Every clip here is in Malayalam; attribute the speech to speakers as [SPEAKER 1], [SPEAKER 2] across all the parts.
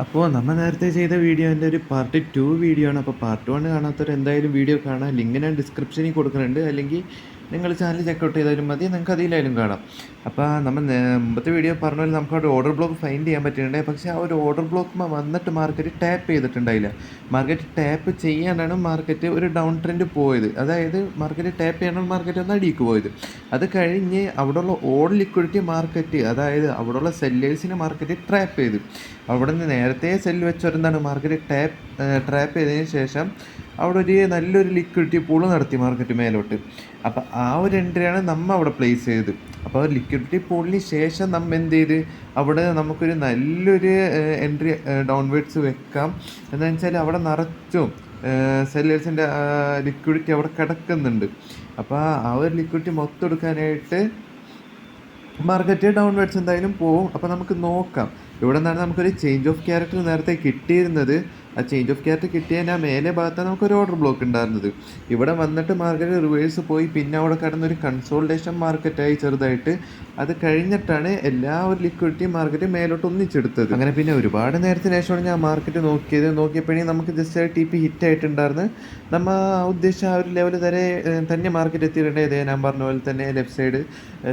[SPEAKER 1] അപ്പോൾ നമ്മൾ നേരത്തെ ചെയ്ത വീഡിയോൻ്റെ ഒരു പാർട്ട് 2 വീഡിയോ ആണ്. അപ്പോൾ പാർട്ട് 1 കാണാത്തവർ എന്തായാലും വീഡിയോ കാണാം. ലിങ്ക് ഞാൻ ഡിസ്ക്രിപ്ഷനിൽ കൊടുക്കുന്നുണ്ട്. അല്ലെങ്കിൽ നിങ്ങൾ ചാനൽ ചെക്കൗട്ട് ചെയ്താലും മതി, നിങ്ങൾക്ക് അതിലായാലും കാണാം. അപ്പോൾ നമ്മൾ മുമ്പത്തെ വീഡിയോ പറഞ്ഞ പോലെ നമുക്ക് അവിടെ ഓർഡർ ബ്ലോക്ക് ഫൈൻഡ് ചെയ്യാൻ പറ്റുന്നുണ്ട്. പക്ഷേ ആ ഒരു ഓർഡർ ബ്ലോക്ക് വന്നിട്ട് മാർക്കറ്റ് ടാപ്പ് ചെയ്തിട്ടുണ്ടായില്ല. മാർക്കറ്റ് ടാപ്പ് ചെയ്യാനാണ് മാർക്കറ്റ് ഒരു ഡൗൺ ട്രെൻഡ് പോയത്. അതായത് മാർക്കറ്റ് ടാപ്പ് ചെയ്യാനാണ് മാർക്കറ്റ് ഒന്ന് അടിക്ക് പോയത്. അത് കഴിഞ്ഞ് അവിടെയുള്ള ഓൾ ലിക്വിഡിറ്റി മാർക്കറ്റ്, അതായത് അവിടെയുള്ള സെല്ലേഴ്സിനെ മാർക്കറ്റ് ട്രാപ്പ് ചെയ്തു. അവിടെ നിന്ന് നേരത്തെ സെല്ല് വെച്ചവരെന്താണ് മാർക്കറ്റ് ട്രാപ്പ് ചെയ്തതിന് ശേഷം അവിടെ ഒരു നല്ലൊരു ലിക്വിഡിറ്റി പൂള് നടത്തി മാർക്കറ്റ് മേലോട്ട്. അപ്പോൾ ആ ഒരു എൻട്രിയാണ് നമ്മൾ അവിടെ പ്ലേസ് ചെയ്തത്. അപ്പോൾ ആ ലിക്വിഡിറ്റി പൂളിന് ശേഷം നമ്മൾ എന്ത് ചെയ്ത് അവിടെ നമുക്കൊരു നല്ലൊരു എൻട്രി ഡൗൺവേർഡ്സ് വെക്കാം. എന്താണെന്ന് വെച്ചാൽ അവിടെ നിറച്ചും സെല്ലേഴ്സിൻ്റെ ലിക്വിഡിറ്റി അവിടെ കിടക്കുന്നുണ്ട്. അപ്പോൾ ആ ഒരു ലിക്വിഡിറ്റി മൊത്തം എടുക്കാനായിട്ട് മാർക്കറ്റ് ഡൗൺവേർഡ്സ് എന്തായാലും പോവും. അപ്പോൾ നമുക്ക് നോക്കാം. ഇവിടെ നിന്നാണ് നമുക്കൊരു ചേഞ്ച് ഓഫ് ക്യാരക്ടർ നേരത്തെ കിട്ടിയിരുന്നത്. ആ ചേഞ്ച് ഓഫ് ക്യാരക്ടർ കിട്ടിയതിന് ആ മേലെ ഭാഗത്താണ് നമുക്കൊരു ഓർഡർ ബ്ലോക്ക് ഉണ്ടായിരുന്നത്. ഇവിടെ വന്നിട്ട് മാർക്കറ്റ് റിവേഴ്സ് പോയി, പിന്നെ അവിടെ കിടന്നൊരു കൺസോൾട്ടേഷൻ മാർക്കറ്റായി ചെറുതായിട്ട്. അത് കഴിഞ്ഞിട്ടാണ് എല്ലാ ഒരു ലിക്വിഡിറ്റി മാർക്കറ്റ് മേലോട്ട് ഒന്നിച്ചെടുത്തത്. അങ്ങനെ പിന്നെ ഒരുപാട് നേരത്തിന് ശേഷമാണ് ഞാൻ മാർക്കറ്റ് നോക്കിയപ്പോഴേ നമുക്ക് ജസ്റ്റ് ടി പി ഹിറ്റ് ആയിട്ടുണ്ടായിരുന്നു. നമ്മൾ ഉദ്ദേശിച്ച ആ ഒരു ലെവൽ തന്നെ മാർക്കറ്റ് എത്തിയിട്ടുണ്ടായത്. ഞാൻ പറഞ്ഞ പോലെ തന്നെ ലെഫ്റ്റ് സൈഡ്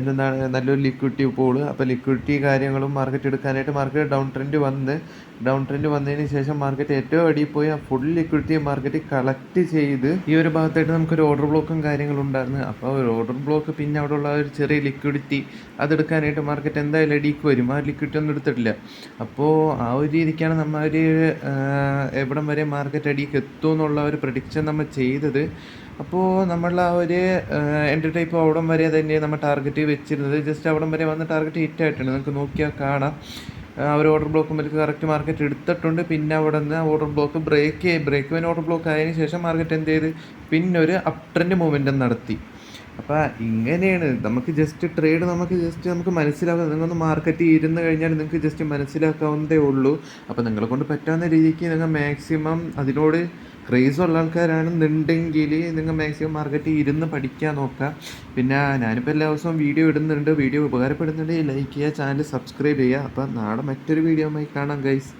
[SPEAKER 1] എന്താണ് നല്ലൊരു ലിക്വിഡിറ്റി പോള്. അപ്പോൾ ലിക്വിഡിറ്റി കാര്യങ്ങളും മാർക്കറ്റ് എടുക്കാനായിട്ട് മാർക്കറ്റ് ഡൗൺ ട്രെൻഡ് വന്നതിന് ശേഷം മാർക്കറ്റ് ഏറ്റവും അടിയിൽ പോയി ആ ഫുൾ ലിക്വിഡിറ്റി മാർക്കറ്റ് കളക്ട് ചെയ്ത് ഈ ഒരു ഭാഗത്തായിട്ട് നമുക്കൊരു ഓർഡർ ബ്ലോക്കും കാര്യങ്ങളും ഉണ്ടായിരുന്നു. അപ്പോൾ ഒരു ഓർഡർ ബ്ലോക്ക്, പിന്നെ അവിടെ ഉള്ള ഒരു ചെറിയ ലിക്വിഡിറ്റി അതെടുക്കാനായിട്ട് മാർക്കറ്റ് എന്തായാലും അടിക്ക് വരും. ആ ലിക്വിഡിറ്റി ഒന്നും എടുത്തിട്ടില്ല. അപ്പോൾ ആ ഒരു രീതിക്കാണ് നമ്മൾ ഒരു എവിടം വരെ മാർക്കറ്റ് അടിക്ക് എത്തും എന്നുള്ള ഒരു പ്രഡിക്ഷൻ നമ്മൾ ചെയ്തത്. അപ്പോൾ നമ്മളുടെ ആ ഒരു എൻട്രി ടൈപ്പ് അവിടം വരെ തന്നെ നമ്മൾ ടാർഗറ്റ് വെച്ചിരുന്നത്. ജസ്റ്റ് അവിടം വരെ വന്ന് ടാർഗറ്റ് ഹിറ്റ് ആയിട്ടുണ്ട്, നിങ്ങൾക്ക് നോക്കിയാൽ കാണാം. ആ ഒരു ഓർഡർ ബ്ലോക്ക് മുതൽ കറക്റ്റ് മാർക്കറ്റ് എടുത്തിട്ടുണ്ട്. പിന്നെ അവിടെ നിന്ന് ഓർഡർ ബ്ലോക്ക് ബ്രേക്ക് വൻ ഓർഡർ ബ്ലോക്ക് ആയതിനു ശേഷം മാർക്കറ്റ് എന്ത് ചെയ്ത് പിന്നെ ഒരു അപ് ട്രെൻഡ് മൂവ്മെൻറ്റും നടത്തി. അപ്പോൾ ഇങ്ങനെയാണ് നമുക്ക് നമുക്ക് മനസ്സിലാവുന്നത്. നിങ്ങളൊന്ന് മാർക്കറ്റ് ഇരുന്ന് കഴിഞ്ഞാൽ നിങ്ങൾക്ക് ജസ്റ്റ് മനസ്സിലാക്കാവുന്നതേ ഉള്ളൂ. അപ്പോൾ നിങ്ങളെ കൊണ്ട് പറ്റാവുന്ന രീതിക്ക് നിങ്ങൾ മാക്സിമം അതിനോട് ക്രേസുള്ള ആൾക്കാരാണെന്നുണ്ടെങ്കിൽ നിങ്ങൾ മാക്സിമം മാർക്കറ്റ് ഇരുന്ന് പഠിക്കാൻ നോക്കുക. പിന്നെ ഞാനിപ്പോൾ എല്ലാ ദിവസവും വീഡിയോ ഇടുന്നുണ്ട്. വീഡിയോ ഉപകാരപ്പെടുന്നുണ്ടെങ്കിൽ ലൈക്ക് ചെയ്യുക, ചാനൽ സബ്സ്ക്രൈബ് ചെയ്യുക. അപ്പോൾ നാളെ മറ്റൊരു വീഡിയോ ആയി കാണാം ഗൈസ്.